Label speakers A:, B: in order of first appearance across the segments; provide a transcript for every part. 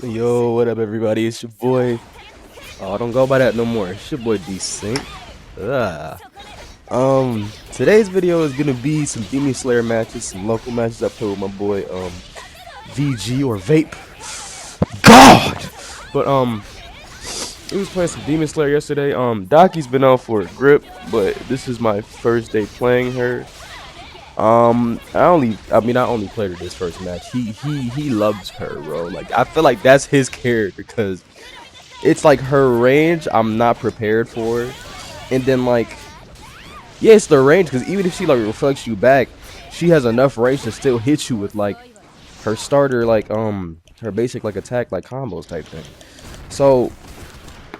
A: Yo, what up, everybody? It's your boy. Oh, don't go by that no more. It's your boy D-Sync. Ah. Today's video is gonna be some Demon Slayer matches, some local matches I play with my boy, VG or Vape. God! But, we was playing some Demon Slayer yesterday. Daki's been out for a grip, but this is my first day playing her. I only played her this first match. He loves her, bro. Like, I feel like that's his character because it's like her range I'm not prepared for, and then like, yeah, it's the range because even if she like reflects you back, she has enough range to still hit you with like her starter, like her basic like attack like combos type thing. So,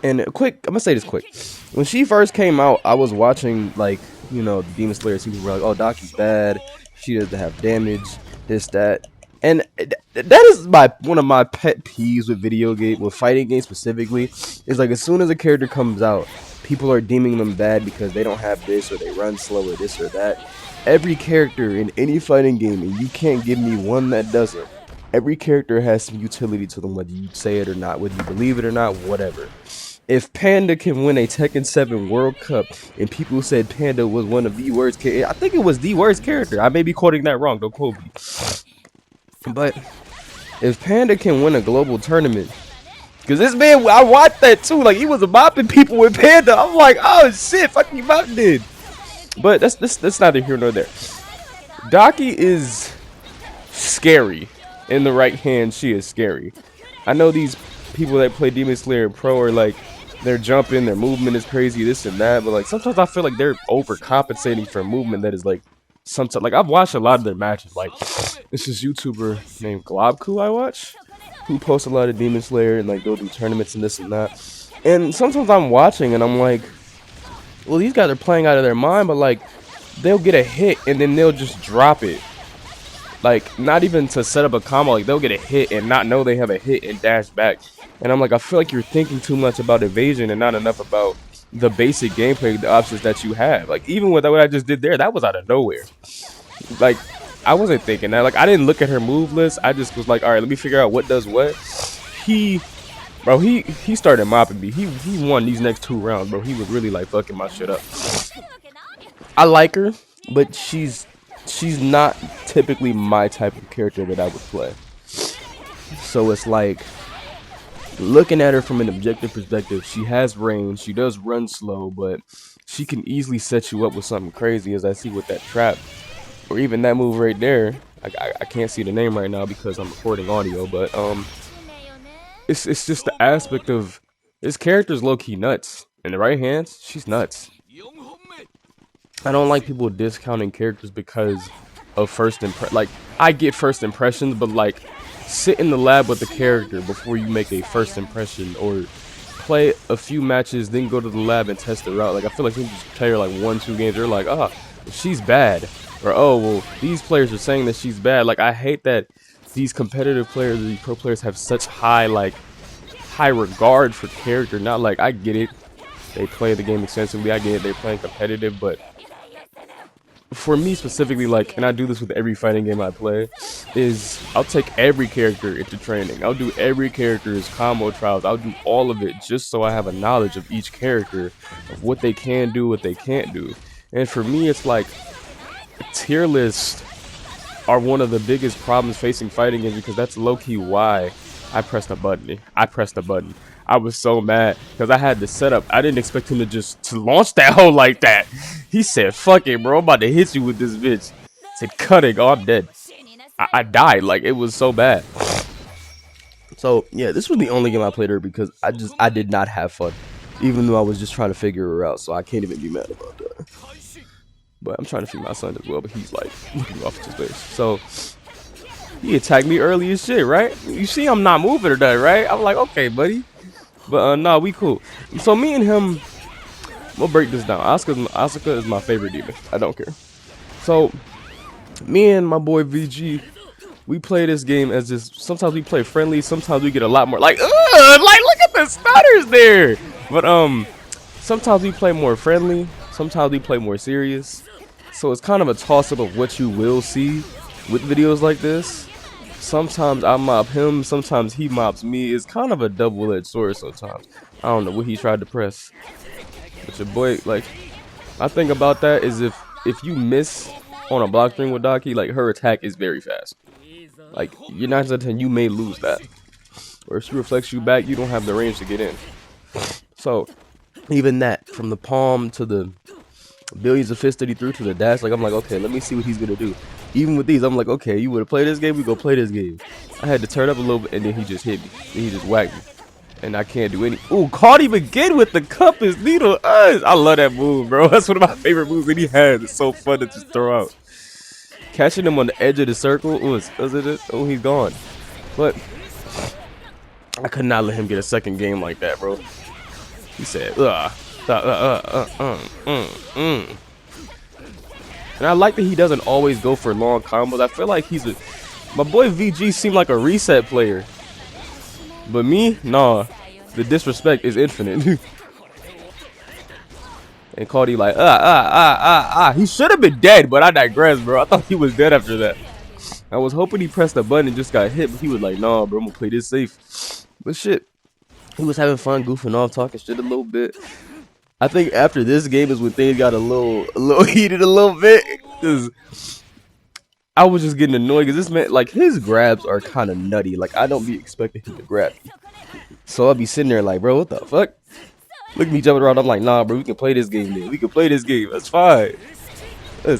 A: and quick, I'm gonna say this quick. When she first came out, I was watching like, you know, the Demon Slayer people were like, oh, Daki's bad, she doesn't have damage, this, that. And that is one of my pet peeves with fighting games specifically, is like as soon as a character comes out, people are deeming them bad because they don't have this or they run slow or this or that. Every character in any fighting game, and you can't give me one that doesn't. Every character has some utility to them, whether you say it or not, whether you believe it or not, whatever. If Panda can win a Tekken 7 World Cup, and people said Panda was one of the worst characters, I think it was the worst character. I may be quoting that wrong, don't quote me. But if Panda can win a global tournament, because this man, I watched that too, like he was mopping people with Panda. I'm like, oh shit, fucking mountain did. But that's neither here nor there. Daki is scary. In the right hand, she is scary. I know these people that play Demon Slayer Pro are like, they're jumping, their movement is crazy, this and that, but like sometimes I feel like they're overcompensating for movement that is like sometimes, like I've watched a lot of their matches. Like this is YouTuber named Globku I watch, who posts a lot of Demon Slayer and like they'll do tournaments and this and that. And sometimes I'm watching and I'm like, well, these guys are playing out of their mind, but like they'll get a hit and then they'll just drop it. Like, not even to set up a combo, like they'll get a hit and not know they have a hit and dash back. And I'm like, I feel like you're thinking too much about evasion and not enough about the basic gameplay, the options that you have. Like, even with what I just did there, that was out of nowhere. Like, I wasn't thinking that. Like, I didn't look at her move list. I just was like, all right, let me figure out what does what. He started mopping me. He won these next 2 rounds, bro. He was really like fucking my shit up. I like her, but she's not typically my type of character that I would play. So it's like, looking at her from an objective perspective, she has range, she does run slow, but she can easily set you up with something crazy, as I see with that trap, or even that move right there. I can't see the name right now because I'm recording audio, but it's just the aspect of this character's low-key nuts. In the right hands, she's nuts. I don't like people discounting characters because of first impression. Like, I get first impressions, but like, sit in the lab with the character before you make a first impression, or play a few matches, then go to the lab and test her out. Like, I feel like you just play her like 1-2 games, they're like, oh, she's bad, or oh, well, these players are saying that she's bad. Like, I hate that these competitive players, these pro players have such high regard for character. Not like, I get it, they play the game extensively, I get it, they're playing competitive, but for me specifically, like, and I do this with every fighting game I play, is I'll take every character into training. I'll do every character's combo trials. I'll do all of it just so I have a knowledge of each character, of what they can do, what they can't do. And for me, it's like, tier lists are one of the biggest problems facing fighting games, because that's low-key why I pressed a button. I was so mad because I had the setup. I didn't expect him to launch that hole like that. He said, fuck it, bro, I'm about to hit you with this bitch. Said, cutting, oh, I'm dead. I died. Like, it was so bad. So yeah, this was the only game I played her because I did not have fun, even though I was just trying to figure her out. So I can't even be mad about that. But I'm trying to feed my son as well, but he's like looking off his face. So he attacked me early as shit, right? You see I'm not moving or that, right? I'm like, okay, buddy. But nah, we cool. So me and him, we'll break this down. Asuka is my favorite demon. I don't care. So me and my boy VG, we play this game as just, sometimes we play friendly, sometimes we get a lot more like, ugh, like look at the stutters there. But sometimes we play more friendly, sometimes we play more serious. So it's kind of a toss up of what you will see with videos like this. sometimes I mob him, sometimes he mobs me. It's kind of a double-edged sword sometimes. I don't know what he tried to press. But your boy, like, I think about that is if you miss on a block string with Daki, like her attack is very fast. Like you're 9 out of 10, you may lose that. Or if she reflects you back, you don't have the range to get in. So even that, from the palm to the billions of fists that he threw to the dash, like I'm like, okay, let me see what he's gonna do. Even with these, I'm like, okay, you wanna play this game? We go play this game. I had to turn up a little bit, and then he just hit me. Then he just whacked me. And I can't do any. Ooh, caught him again with the compass needle. I love that move, bro. That's one of my favorite moves that he has. It's so fun to just throw out. Catching him on the edge of the circle. Oh, he's gone. But I could not let him get a second game like that, bro. He said, And I like that he doesn't always go for long combos. I feel like my boy VG seemed like a reset player. But me, nah. The disrespect is infinite. And Cody like, He should have been dead, but I digress, bro. I thought he was dead after that. I was hoping he pressed the button and just got hit, but he was like, nah, bro, I'm gonna play this safe. But shit, he was having fun, goofing off, talking shit a little bit. I think after this game is when things got a little heated a little bit. Cause I was just getting annoyed because this man, like, his grabs are kind of nutty. Like, I don't be expecting him to grab me. So I'll be sitting there like, bro, what the fuck? Look at me jumping around. I'm like, nah, bro, we can play this game, man. We can play this game. That's fine. But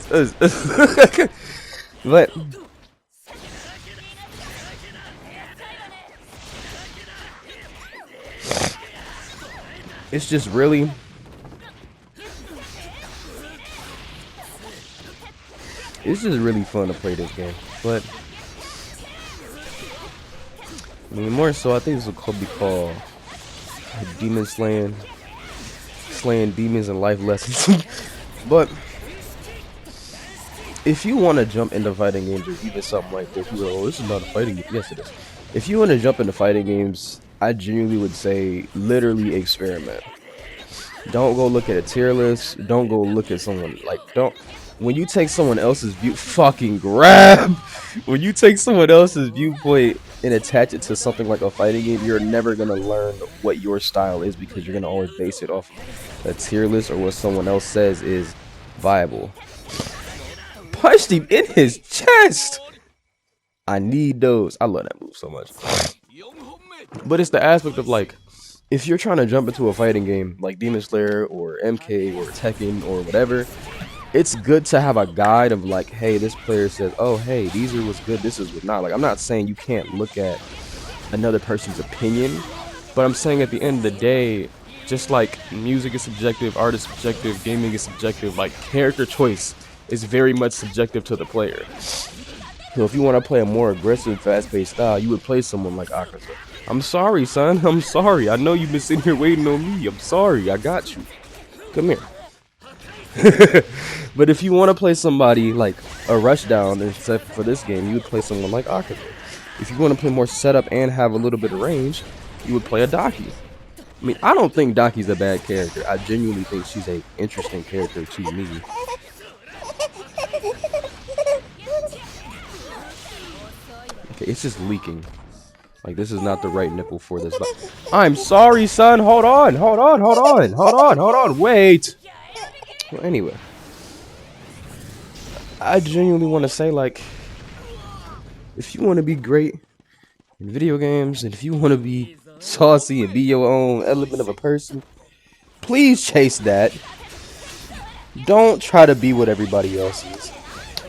A: it's just really fun to play this game. But I mean, more so, I think this will be called Demon Slaying Demons and Life Lessons. But if you want to jump into fighting games or even something like this, you go, oh, this is not a fighting game. Yes, it is. If you want to jump into fighting games, I genuinely would say literally experiment. Don't go look at a tier list. Don't go look at someone, like, when you take someone else's view, fucking grab. When you take someone else's viewpoint and attach it to something like a fighting game, you're never gonna learn what your style is because you're gonna always base it off a tier list or what someone else says is viable. Punched him in his chest. I need those. I love that move so much. But it's the aspect of, like, if you're trying to jump into a fighting game like Demon Slayer or MK or Tekken or whatever, it's good to have a guide of, like, hey, this player says, oh, hey, these are what's good, this is what's not. Like, I'm not saying you can't look at another person's opinion, but I'm saying at the end of the day, just like music is subjective, art is subjective, gaming is subjective, like, character choice is very much subjective to the player. So if you want to play a more aggressive, fast-paced style, you would play someone like Akaza. I'm sorry, son. I'm sorry. I know you've been sitting here waiting on me. I'm sorry. I got you. Come here. But if you want to play somebody like a Rushdown, except for this game, you would play someone like Akaza. If you want to play more setup and have a little bit of range, you would play a Daki. I mean, I don't think Daki's a bad character. I genuinely think she's an interesting character to me. Okay, it's just leaking. Like, this is not the right nipple for this. I'm sorry, son. Hold on. Wait. Well, anyway. I genuinely want to say, like, if you want to be great in video games, and if you want to be saucy and be your own element of a person, please chase that. Don't try to be what everybody else is.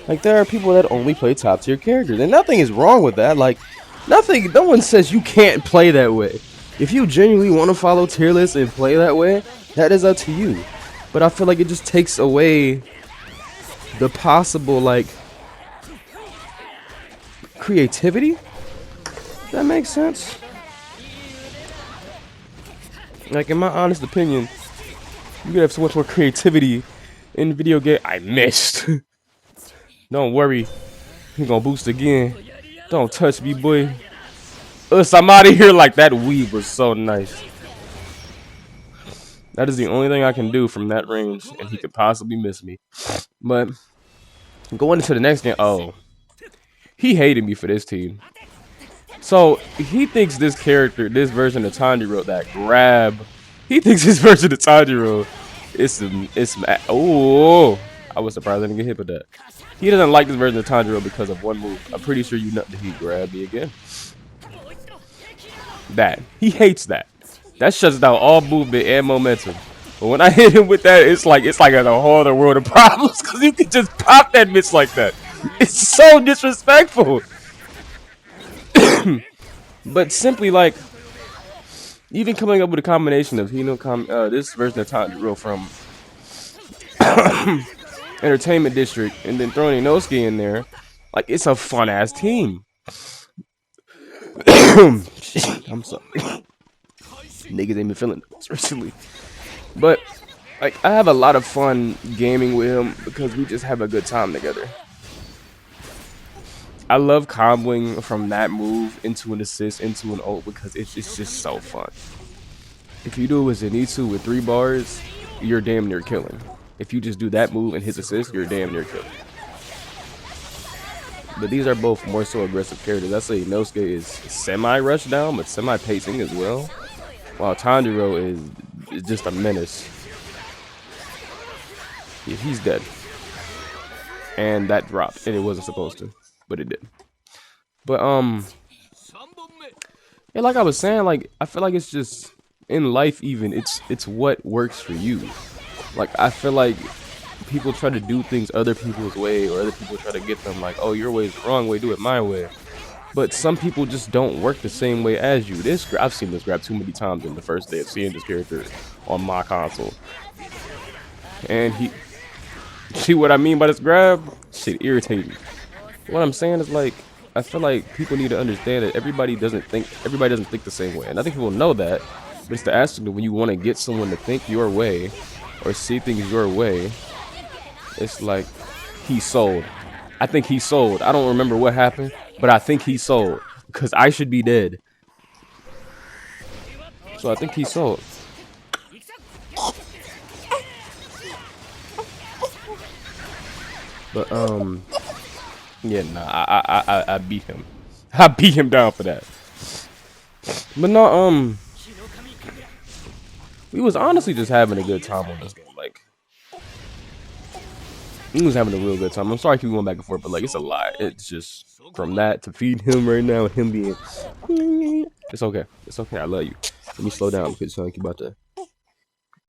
A: Like, there are people that only play top tier characters, and nothing is wrong with that. Like, no one says you can't play that way. If you genuinely want to follow tier lists and play that way, that is up to you. But I feel like it just takes away the possible, like, creativity. Does that make sense? Like, in my honest opinion, you could have so much more creativity in the video game. I missed. Don't worry. He's gonna boost again. Don't touch me, boy. I'm out of here. Like, that weave was so nice. That is the only thing I can do from that range, and he could possibly miss me. But going into the next game, oh, he hated me for this team. So he thinks this character, this version of Tanjiro, that grab, he thinks his version of Tanjiro is some. Oh, I was surprised I didn't get hit with that. He doesn't like this version of Tanjiro because of one move. I'm pretty sure you know that he grabbed me again. That he hates that. That shuts down all movement and momentum. But when I hit him with that, it's like a whole other world of problems because you can just pop that bitch like that. It's so disrespectful. But simply like even coming up with a combination of this version of Tanjiro from Entertainment District and then throwing Inosuke in there, like it's a fun ass team. I'm sorry. Niggas ain't been feeling this recently. But like I have a lot of fun gaming with him because we just have a good time together. I love comboing from that move into an assist, into an ult because it's just so fun. If you do a Zenitsu with 3 bars, you're damn near killing. If you just do that move and his assist, you're damn near killing. But these are both more so aggressive characters. I say Inosuke is semi-rush down, but semi-pacing as well. While Tanjiro is just a menace. Yeah, he's dead. And that dropped, and it wasn't supposed to, but it did. But yeah, like I was saying, like I feel like it's just in life even it's what works for you. Like I feel like people try to do things other people's way, or other people try to get them like, oh, your way is the wrong way, do it my way. But some people just don't work the same way as you. I've seen this grab too many times in the first day of seeing this character on my console. And he see what I mean by this grab? Shit irritates me. What I'm saying is like I feel like people need to understand that everybody doesn't think the same way. And I think people know that, but it's the aspect of when you want to get someone to think your way or see things your way, it's like he's sold. I think he's sold. I don't remember what happened, but I think he's sold because I should be dead. So I think he's sold. But yeah, nah, I beat him. I beat him down for that. But no, we was honestly just having a good time on this game. Like, we was having a real good time. I'm sorry I keep going back and forth, but like, it's a lot. It's just from that to feed him right now and him being, it's okay. It's okay. I love you. Let me slow down because you about to.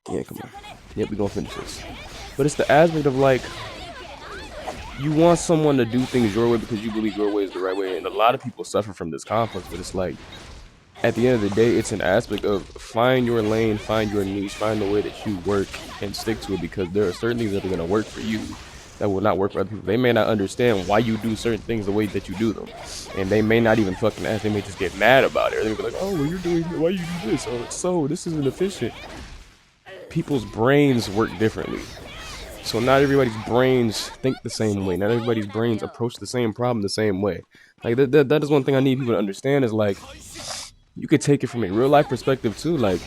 A: Yeah, come on. Yep, we gonna finish this. But it's the aspect of like, you want someone to do things your way because you believe your way is the right way, and a lot of people suffer from this conflict. But it's like, at the end of the day, it's an aspect of find your lane, find your niche, find the way that you work and stick to it, because there are certain things that are going to work for you that will not work for other people. They may not understand why you do certain things the way that you do them, and they may not even fucking ask. They may just get mad about it. Or they may be like, oh, well, you're doing, why you do this? Oh, so this isn't efficient. People's brains work differently. So not everybody's brains think the same way. Not everybody's brains approach the same problem the same way. Like that is one thing I need people to understand is like, you could take it from a real life perspective too. Like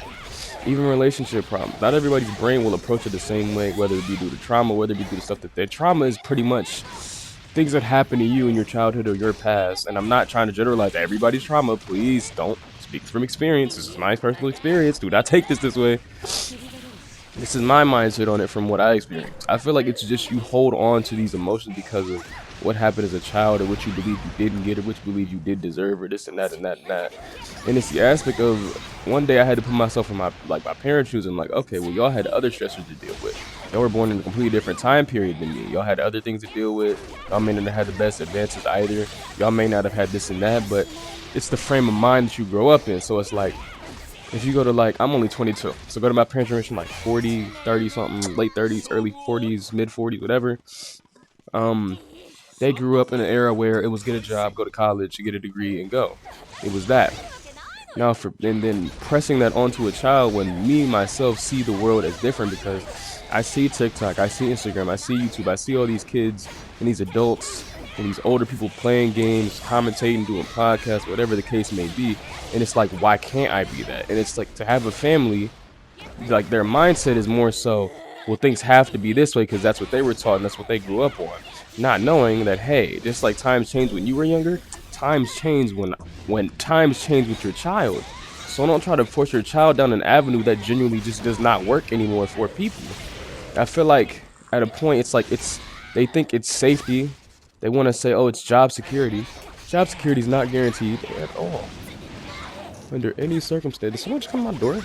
A: even relationship problems. Not everybody's brain will approach it the same way, whether it be due to trauma, whether it be due to stuff that their trauma is pretty much things that happen to you in your childhood or your past. And I'm not trying to generalize everybody's trauma. Please don't speak from experience. This is my personal experience. Do not take this way. This is my mindset on it from what I experienced. I feel like it's just you hold on to these emotions because of what happened as a child, or what you believe you didn't get, or what you believe you did deserve, or this and that and that and that. And it's the aspect of one day I had to put myself in my parents' shoes and like, okay, well, y'all had other stressors to deal with. Y'all were born in a completely different time period than me. Y'all had other things to deal with. Y'all may not have had the best advances either. Y'all may not have had this and that, but it's the frame of mind that you grow up in. So it's like, if you go to like, I'm only 22, so go to my parents' generation, like 40, 30 something, late 30s, early 40s, mid 40s, whatever. They grew up in an era where it was get a job, go to college, get a degree, and go. It was that. Now, and then pressing that onto a child when me, myself, see the world as different, because I see TikTok, I see Instagram, I see YouTube, I see all these kids and these adults and these older people playing games, commentating, doing podcasts, whatever the case may be. And it's like, why can't I be that? And it's like, to have a family, like their mindset is more so, well, things have to be this way because that's what they were taught and that's what they grew up on. Not knowing that, hey, just like times changed when you were younger, times change when times change with your child. So don't try to force your child down an avenue that genuinely just does not work anymore for people. I feel like at a point they think it's safety. They want to say, oh, it's job security. Job security is not guaranteed at all. Under any circumstance. Did someone just come to my door?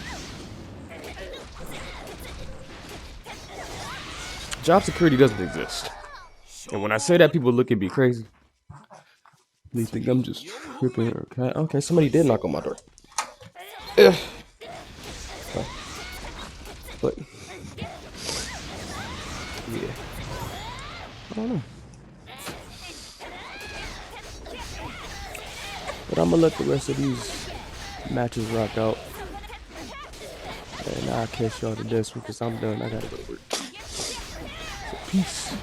A: Job security doesn't exist. And when I say that, people look at me crazy. They think I'm just tripping. Okay, somebody did knock on my door. Ugh. But yeah, I don't know. But I'm gonna let the rest of these matches rock out, and I'll catch y'all to this because I'm done. I gotta go to work. So peace.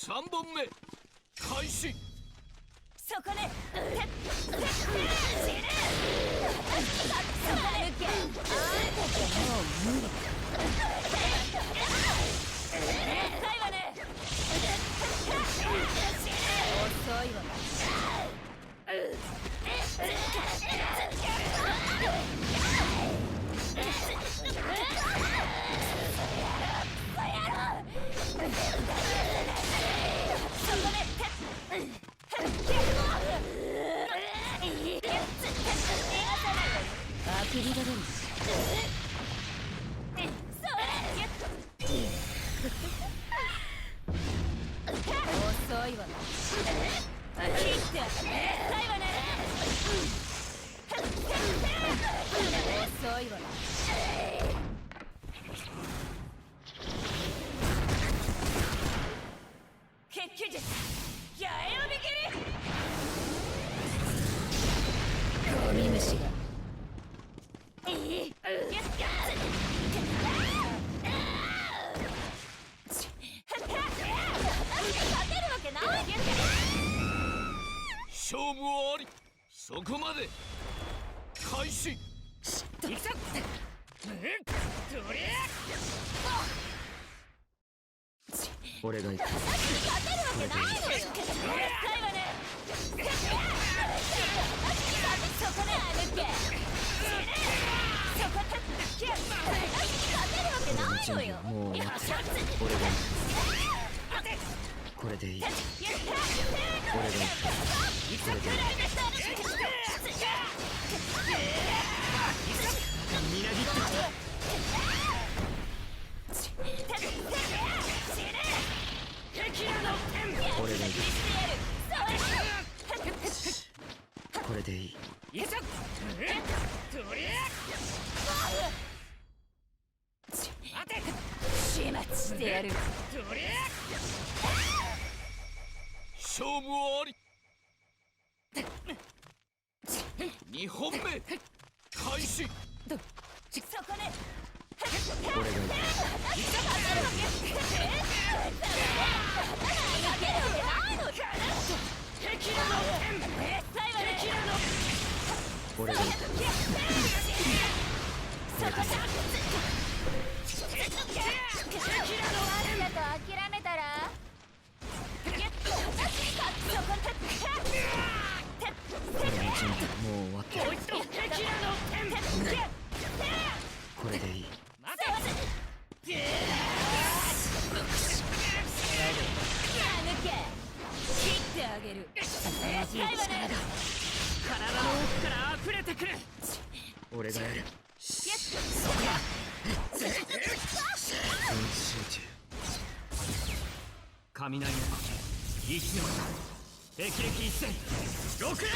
B: 3本目開始。
C: そこね。遅いわ。あきりが出る。遅いわ。切って最後ね。遅いわ。血球術八重を見切り。ゴミ虫が
B: 勝負あり。そこまで開始。
C: いくぞ。
D: 俺が行く。
C: 勝てるわけないのよ。最後ね。そこで歩け。そこで勝てるわけないのよ。
D: もう終わってる。俺が行く。これでいい。俺が行く。みなぎってきた。俺が行く。これでいい。
C: 始末してやる。
B: 勝負あり。2本目開始。
C: そこで
D: 俺が行く。俺が行く。
C: 諦めたら
D: この準備もう終わってる。これでいい。
C: 切ってあげる。最後ね。
B: 体の奥から溢れてくる。
D: 俺がやる。全集中。
B: 雷の呼吸息の霹靂一戦6連。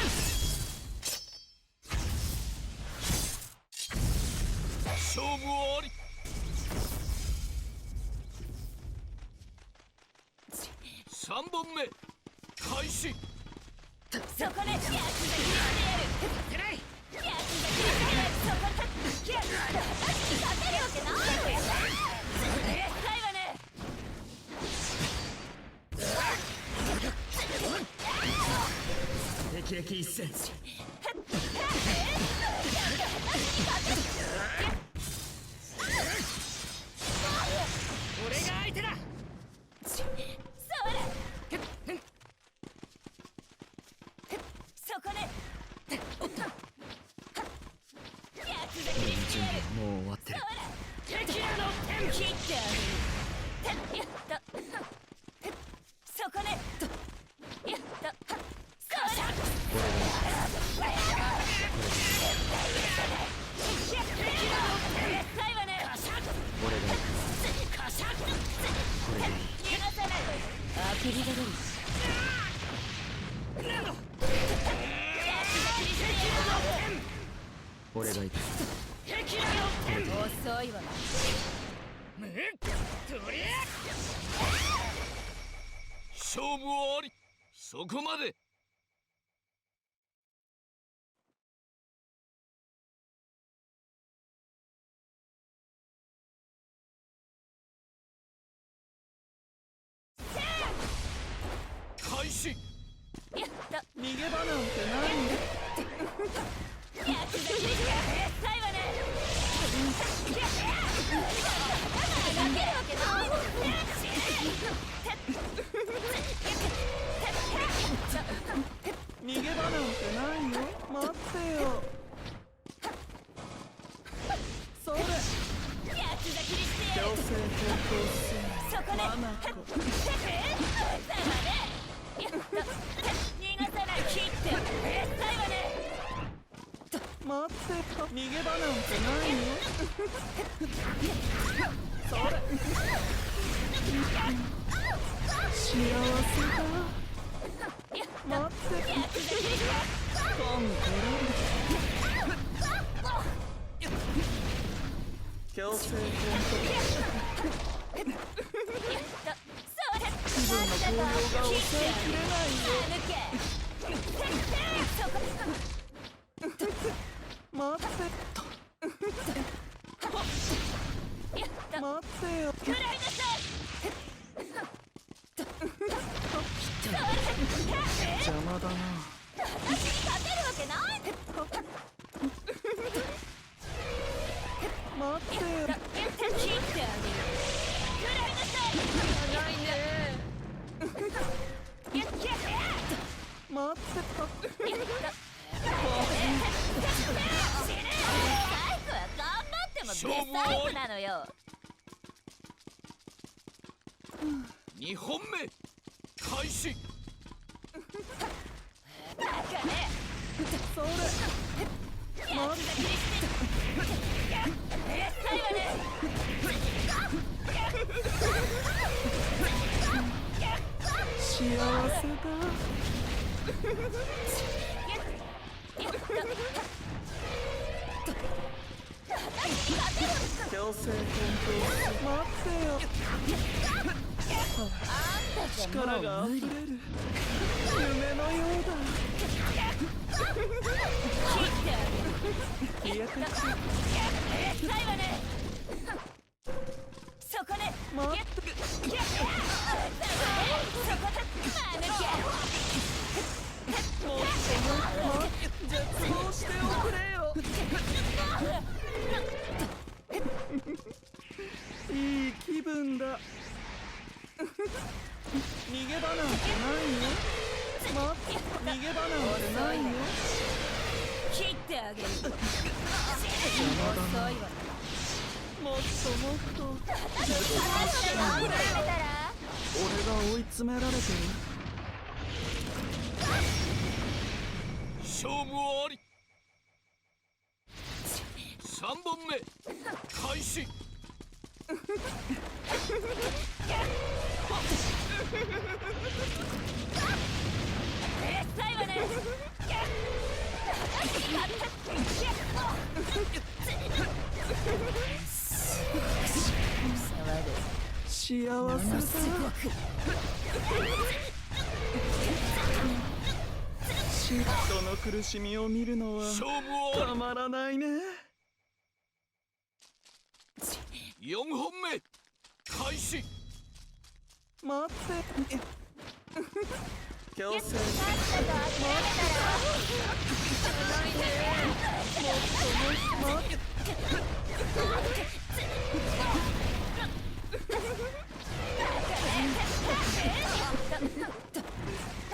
B: 勝負あり。3本目開始。
C: そこで焼きが切れてやる。勝てない。焼きが切れてやる。そこで勝てるわけないのよ。最後ね。
D: 霹靂一戦。
B: 俺が相手だ。
C: それ。そこで焼きが切れてやる。
D: もう終わってる。
C: 切ってあげる。やった。そこでやった。それ最後ね。
D: 俺が行く。これでいい。
C: 逃がさないわよ。あきりが出る。
D: 俺が行く。
C: 遅いわ。
B: 勝負あり。そこまで。
C: やっと
D: 逃げ場なんてないよ。
C: 焼きが切りつけ最後ね投げるわけない
D: 逃げ場なんてないよ。待ってよ。それ
C: 焼きが切りつけ
D: 強制転校
C: そこね
D: マナコ。
C: やっと逃がさない切って最後ね
D: 待って逃げ場なんてないよ。それ幸せだ。待ってコンコロ強制転気分の高揚が抑えきれないよ。待って待ってよ。
C: 食らいなさい
D: 邪魔だな。
C: 私に勝てるわけない
D: 待ってよ。
C: 切ってあげる食らいなさい長いね
D: 待って
C: 最後は頑張ってもブサイクなのよ
B: 2本目開始。
C: バカね
D: それ
C: 焼きが切りつけ最後ね
D: 幸せだ。強制転倒待ってよ。力が溢れる夢のようだ。消えてく
C: 最後ねそこね
D: 待ってもっと絶望しておくれよ。いい気分だ。逃げ場なんてないよ。待って逃げ場なんてないよ。
C: 切ってあげる
D: 邪魔だな。もっともっと俺が追い詰められてる。
B: 勝負あり。3本目開始。
C: 最後ね
D: 幸せだ。人の苦しみを見るのは
B: 勝負あ
D: たまらないね。
B: り。4本目開始。
D: 待って強制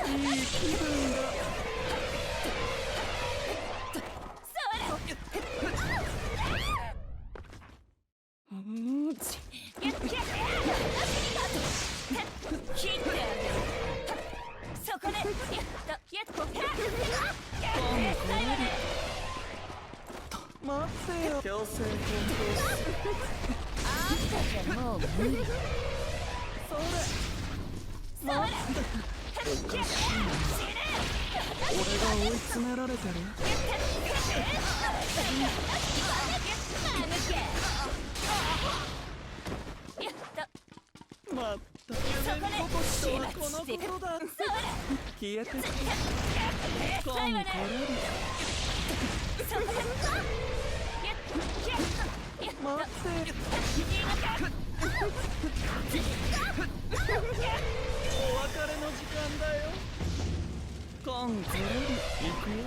D: いい気分だ。
C: そこでやっと
D: 待ってよ。強制転
C: あんたじゃもう無理
D: 倒それ待っておかしいな。俺が追い詰められてる。まった夢にこぼしとはこのことだ。消えてコンコロリ。待ってお別れの時間だよ。ンずるりいくよ。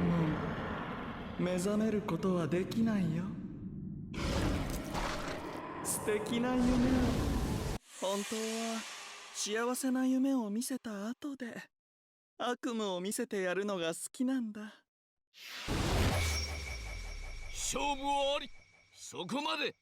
D: もう目覚めることはできないよ。素敵な夢を、本当は幸せな夢を見せた後で悪夢を見せてやるのが好きなんだ。
B: 勝負あり、そこまで。